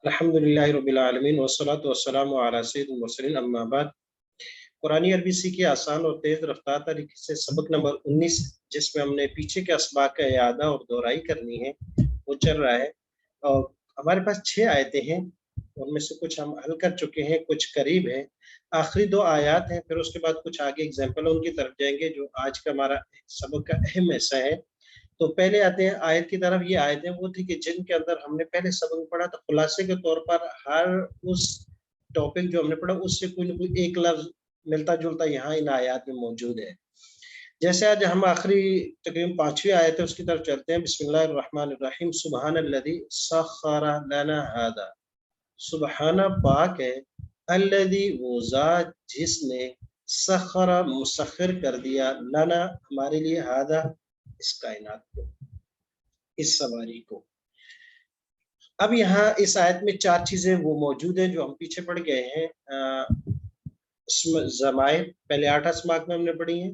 अल्हम्दुलिल्लाह रब्बिल आलमीन वस्सलातु वस्सलामु अला सय्यिदिल मुरसलीन अम्मा बाद। कुरानी अरबी सीखी आसान और तेज रफ्तार तरीके से सबक नंबर 19, जिसमें हमने पीछे के असबाक का इयादा और दोहराई करनी है, वो चल रहा है। और हमारे पास 6 आयतें हैं, उनमें से कुछ हम हल कर चुके हैं, कुछ करीब है। आखिरी 2 आयात हैं, फिर उसके बाद कुछ आगे एग्जाम्पल उनकी तरफ जाएंगे जो आज का हमारा सबक का अहम हिस्सा है। तो पहले आते हैं आयत की तरफ। ये आयतें वो थी कि जिनके अंदर हमने पहले सबक में पढ़ा, तो खुलासे के तौर पर हर उस टॉपिक जो हमने पढ़ा उससे कोई ना कोई एक लफ्ज मिलता जुलता यहाँ इन आयत में मौजूद है। जैसे आज हम आखिरी तकरीबन 5वीं आयत है उसकी तरफ चलते हैं। बिस्मिल्लाहिर्रहमानिर्रहीम। सुबहानल्लज़ी सख्खरा लना हादा। सुबहाना पाक है, अल्लज़ी वो ज़ात जिसने सख्खरा मुसख्खर कर दिया, लना हमारे लिए, हादा इस कायनात को, इस सवारी को। अब यहाँ इस आयत में 4 चीजें वो मौजूद हैं जो हम पीछे पढ़ गए हैं। ज़माइर पहले 8 अस्माक में हमने पढ़ी हैं।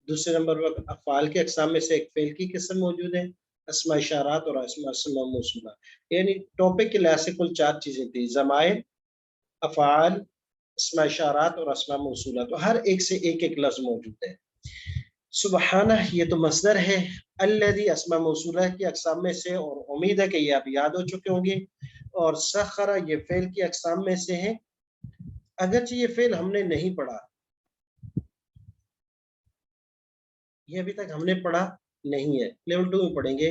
दूसरे नंबर पर अफ़आल के अक़साम में से एक फ़ेल की किस्म मौजूद है, अस्मा इशारात और अस्मा मौसूला। यानी टॉपिक के लिहाज से कुल 4 चीजें थी, ज़माइर, अफ़आल, अस्मा इशारात और अस्मा मौसूला। तो हर एक से एक एक लफ्ज मौजूद है। सुबहाना ये तो मसदर है, अल्लज़ी अस्मा मौसूला की अक़साम में से, और उम्मीद है कि ये आप याद हो चुके होंगे। और सखरा ये फेल की अक़साम में से है, अगरचे ये फेल हमने नहीं पढ़ा, ये अभी तक हमने पढ़ा नहीं है, लेवल 2 में पढ़ेंगे,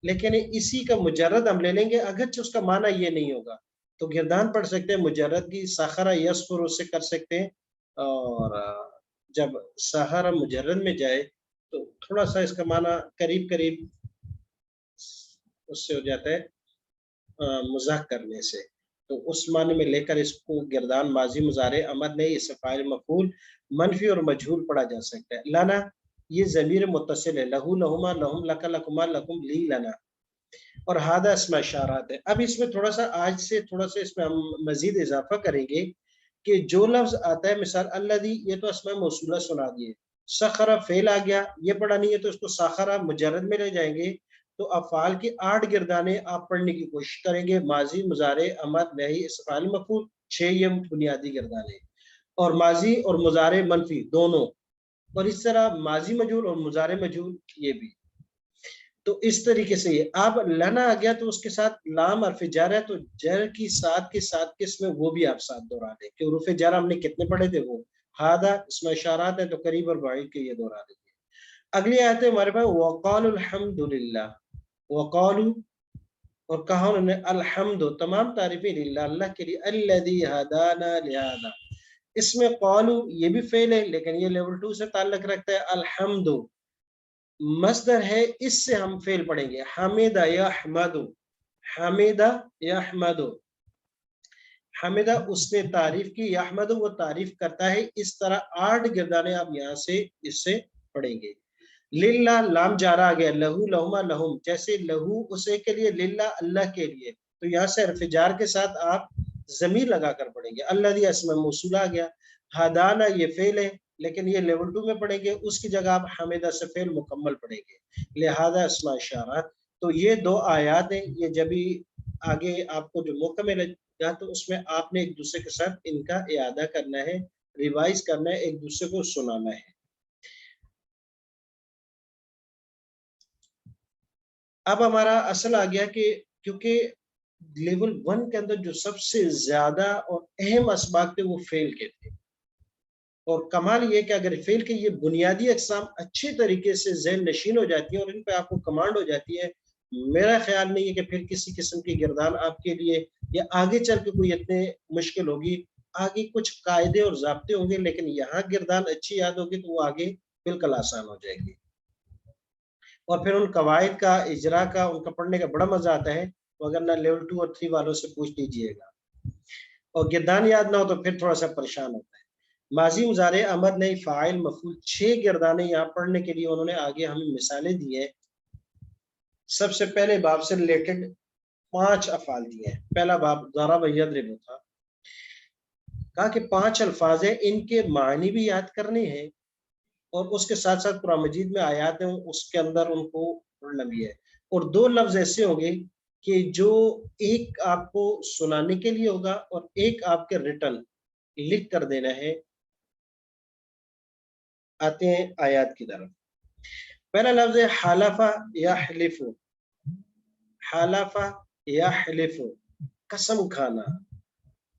लेकिन इसी का मुजर्रद हम ले लेंगे, अगरचे उसका माना ये नहीं होगा। तो गिरदान पढ़ सकते हैं मुजर्रद की, सखरा यसफुर उससे कर सकते हैं। और जब सहारा मुजर्रद में जाए तो थोड़ा सा इसका माना करीब करीब उससे हो जाता है मजाक करने से। तो उस माने में लेकर इसको गिरदान माजी मुजारे अमद नहीं, इससे फाइल मफूल मनफी और मजहूल पढ़ा जा सकता है। लाना ये ज़मीर मुत्तसिल है, लहू लहुमा लहुम लका लकुमा लकुम ली लना, और हादा अस्मा इशारात है। अब इसमें थोड़ा सा आज से थोड़ा सा इसमें हम मजीद इजाफा करेंगे कि जो लफ्ज आता है, मिसाल अल्लज़ी, ये तो अस्मा मौसूला सुना दिए, सखरा फेल आ गया, ये पढ़ा नहीं है, तो इसको सखरा मुजर्रद में ले जाएंगे। तो अफ़ाल की 8 गिरदाने आप पढ़ने की कोशिश करेंगे, माजी मुजारे अमद नही इस्फ़ाल मफ़ूल 6 ये बुनियादी गिरदाने, और माजी और मुजारे मनफी दोनों, और इस तरह माजी मजहूल और मुजारे मजहूल ये भी। तो इस तरीके से ये अब लना आ गया तो उसके साथ लाम और जर है, तो जर की साथ के साथ किसमें वो भी आप साथ दोहरा दें कि उरूफ जर हमने कितने पढ़े थे, वो हादा इसमें इशारात है, तो करीब और बाइद के ये दोहरा देंगे। अगली आयत है हमारे पास, वक़ालुल हम्दुलिल्लाह, वक़ालू और कहा उन्होंने, अल्हम्दु तमाम तारीफें लिल्लाह अल्लाह के लिए, अल्लज़ी हदाना लिहादा। इसमें क़ालू ये भी फेल है, लेकिन ये लेवल 2 से ताल्लुक रखता है। अल्हम्दु मस्दर है, इससे हम फेल पढ़ेंगे, हमिदा यहमदु, हमिदा यहमदु, हमिदा उसने तारीफ की, यहमदु वो तारीफ करता है। इस तरह 8 गिरदाने आप यहाँ से इससे पढ़ेंगे। लिल्ला लाम जारा आ गया, लहू लहुमा लहुम, जैसे लहू उसे के लिए, लिल्ला अल्लाह के लिए, तो यहाँ से हरफ के साथ आप जमीर लगा कर पढ़ेंगे। अल्लाज़ी अस्मा मौसूला आ गया। हदाना ये फेल है, लेकिन ये लेवल 2 में पढ़ेंगे, उसकी जगह आप हमिदा से फेल मुकम्मल पढ़ेंगे, लिहाजा अस्मा इशारात। तो ये 2 आयात हैं, ये जब भी आगे आपको जो मौका मिलेगा तो उसमें आपने एक दूसरे के साथ इनका इयादा करना है, रिवाइज करना है, एक दूसरे को सुनाना है। अब हमारा असल आ गया कि क्योंकि लेवल 1 के अंदर जो सबसे ज्यादा और अहम असबाब थे वो फेल के थे, और कमाल ये कि अगर फेल के ये बुनियादी अक़साम अच्छे तरीके से ज़हन नशीन हो जाती है और इन पे आपको कमांड हो जाती है, मेरा ख्याल नहीं है कि फिर किसी किस्म की गिरदान आपके लिए या आगे चल के कोई इतने मुश्किल होगी। आगे कुछ कायदे और ज़ाब्ते होंगे, लेकिन यहाँ गिरदान अच्छी याद होगी तो वो आगे बिल्कुल आसान हो जाएगी, और फिर उन कवायद का इजरा का उनका पढ़ने का बड़ा मजा आता है। तो अगर ना लेवल 2 और 3 वालों से पूछ लीजिएगा, और गिरदान याद ना हो तो फिर थोड़ा सा परेशान होता है। माजी मुजारे अमर नहीं फ़ाइल मफ़ूल 6 गिरदाने यहाँ पढ़ने के लिए उन्होंने आगे हमें मिसालें दी हैं। सबसे पहले बाब से रिलेटेड 5 अफ़ाल दिए हैं। पहला बाब ज़रब यज़रिबु था, कहा कि 5 अल्फाज हैं, इनके मानी भी याद करने हैं, और उसके साथ साथ कुरान मजीद में आयात हैं उसके अंदर उनको पढ़ना भी है। और 2 लफ्ज ऐसे होंगे کہ جو ایک آپ کو سنانے کے لیے ہوگا اور ایک آپ کے ریٹن لکھ کر دینا ہے. آتے ہیں آیات کی طرف. پہلا لفظ ہے حلفہ یحلف. حلفہ یحلف قسم کھانا.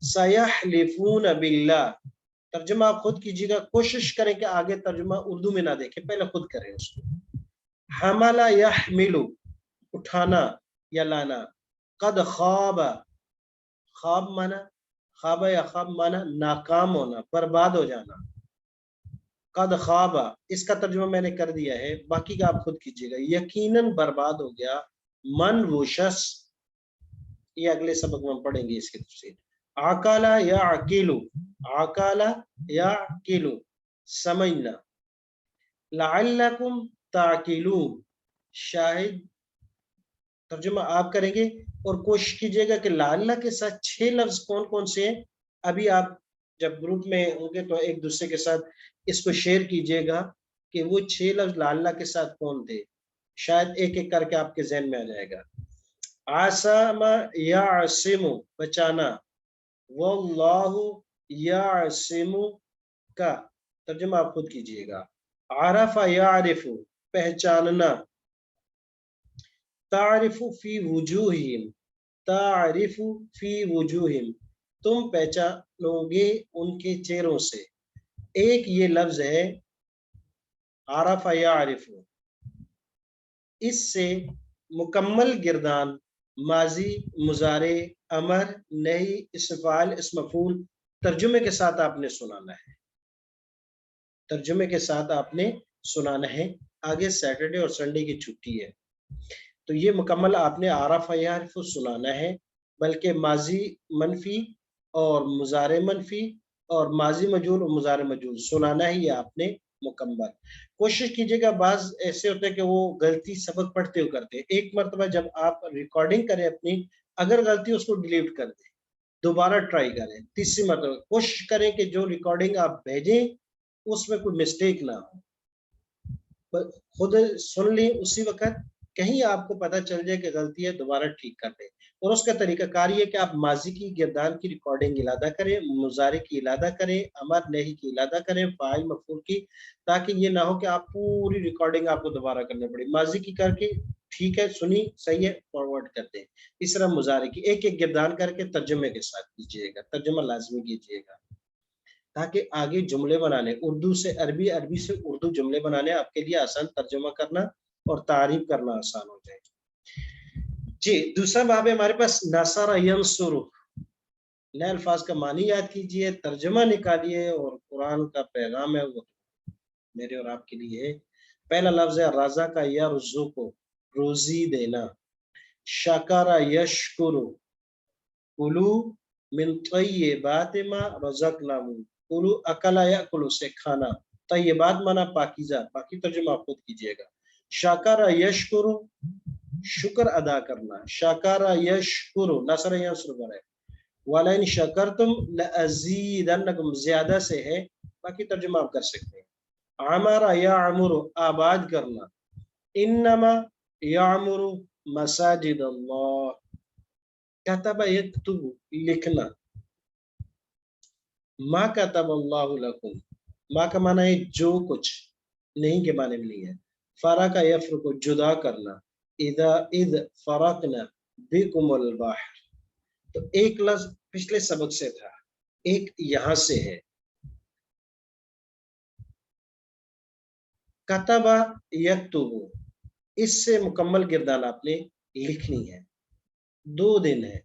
سیحلفون باللہ ترجمہ آپ خود کیجیے گا، کوشش کریں کہ آگے ترجمہ اردو میں نہ دیکھیں، پہلے خود کریں اس کو. حمل یحمل اٹھانا یا لانا. قد خواب خواب مانا خواب یا خواب مانا ناکام ہونا، برباد ہو جانا. قد خواب اس کا ترجمہ میں نے کر دیا ہے، باقی کا آپ خود کیجیے گا. یقیناً برباد ہو گیا من وہ شخص، یہ اگلے سبق میں پڑھیں گے اس کی تفصیل. عقلا یا عقیلو، عقلا یا عقیلو سمجھنا. لعلکم تعقلون شاہد ترجمہ آپ کریں گے اور کوشش کیجئے گا کہ لعلہ کے ساتھ 6 لفظ کون کون سے ہیں. ابھی آپ جب گروپ میں ہوں گے تو ایک دوسرے کے ساتھ اس کو شیئر کیجئے گا کہ وہ 6 لفظ لعلہ کے ساتھ کون تھے، شاید ایک ایک کر کے آپ کے ذہن میں آ جائے گا. عصم یعصم بچانا. واللہ یعصم کا ترجمہ آپ خود کیجئے گا. عرف یعرف پہچاننا. تعرف فی وجوہہم، تعرف فی وجوہہم تم پہچانو گے ان کے چہروں سے. ایک یہ لفظ ہے عرف یعرف، اس سے مکمل گردان ماضی مضارع امر نہی اسم فاعل اسم مفعول ترجمے کے ساتھ آپ نے سنانا ہے. ترجمے کے ساتھ آپ نے سنانا ہے. آگے سیٹرڈے اور سنڈے کی چھٹی ہے تو یہ مکمل آپ نے عرف یعرف سنانا ہے، بلکہ ماضی منفی اور مضارع منفی اور ماضی مجہول اور مضارع مجہول سنانا ہے، یہ آپ نے مکمل. کوشش کیجئے گا، بعض ایسے ہوتے ہیں کہ وہ غلطی سبق پڑھتے ہوئے کرتے ہیں. ایک مرتبہ جب آپ ریکارڈنگ کریں اپنی، اگر غلطی اس کو ڈیلیٹ کر دیں، دوبارہ ٹرائی کریں. تیسری مرتبہ کوشش کریں کہ جو ریکارڈنگ آپ بھیجیں اس میں کوئی مسٹیک نہ ہو. خود سن لیں اسی وقت، کہیں آپ کو پتہ چل جائے کہ غلطی ہے دوبارہ ٹھیک کر دیں. اور اس کا طریقہ کار یہ کہ آپ ماضی کی گردان کی ریکارڈنگ علادہ کریں، مضارع کی علادہ کریں، امر نہی کی علادہ کریں، فاعل مفعول کی، تاکہ یہ نہ ہو کہ آپ پوری ریکارڈنگ آپ کو دوبارہ کرنا پڑے. ماضی کی کر کے ٹھیک ہے، سنی صحیح ہے، فارورڈ کر دیں. اس طرح مضارع کی ایک ایک گردان کر کے ترجمے کے ساتھ کیجیے گا، ترجمہ لازمی کیجیے گا تاکہ آگے جملے بنانے اردو سے عربی، عربی سے اردو جملے بنانے آپ کے لیے آسان، ترجمہ کرنا اور تعریف کرنا آسان ہو جائے. جی دوسرا باب ہے ہمارے پاس نصر ینصر. نئے الفاظ کا معنی یاد کیجئے، ترجمہ نکالیے اور قرآن کا پیغام ہے وہ میرے اور آپ کے لیے ہے. پہلا لفظ ہے رزق یرزق روزی دینا. شکر یشکر کلو من طیبات ما رزقناکم. کلو اکل یاکل سے کھانا، طیبات مانا پاکیزہ، باقی ترجمہ آپ خود کیجئے گا. شکر یشکر شکر ادا کرنا. شکر یشکر نصر ینصر ہے. وَلَئِن شَكَرْتُمْ لَأَزِيدَنَّكُمْ زیادہ سے ہے، باقی ترجمہ آپ کر سکتے ہیں. عمر یعمر آباد کرنا. انما یعمر مساجد اللہ. کتب یکتب لکھنا. ما کتب اللہ لکم، ما کا معنی ہے جو کچھ، نہیں کے معنی میں نہیں ہے. فرق یفرق جدا کرنا. اذ فرقنا بکم البحر، تو ایک لفظ پچھلے سبق سے تھا، ایک یہاں سے ہے. کتبہ یکتب، اس سے مکمل گردان آپ نے لکھنی ہے. 2 دن ہے،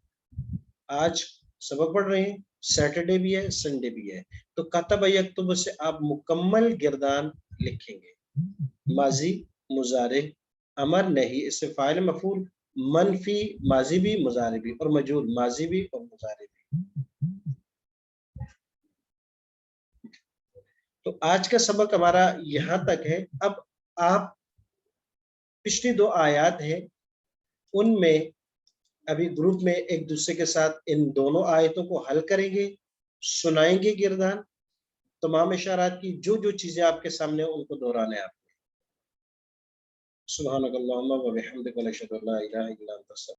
آج سبق پڑھ رہے ہیں، سیٹرڈے بھی ہے سنڈے بھی ہے، تو کتبہ یکتب سے آپ مکمل گردان لکھیں گے. ماضی مضارع امر نہی اس سے فاعل مفعول منفی ماضی بھی مضارع بھی اور مجہول ماضی بھی اور مضارع بھی. تو آج کا سبق ہمارا یہاں تک ہے. اب آپ پچھلی 2 آیات ہیں ان میں ابھی گروپ میں ایک دوسرے کے ساتھ ان دونوں آیتوں کو حل کریں گے، سنائیں گے گردان، تمام اشارات کی جو جو چیزیں آپ کے سامنے ان کو دہرانا ہے آپ نے. سبحانک اللہم و بحمدک اشہد ان لا الہ الا انت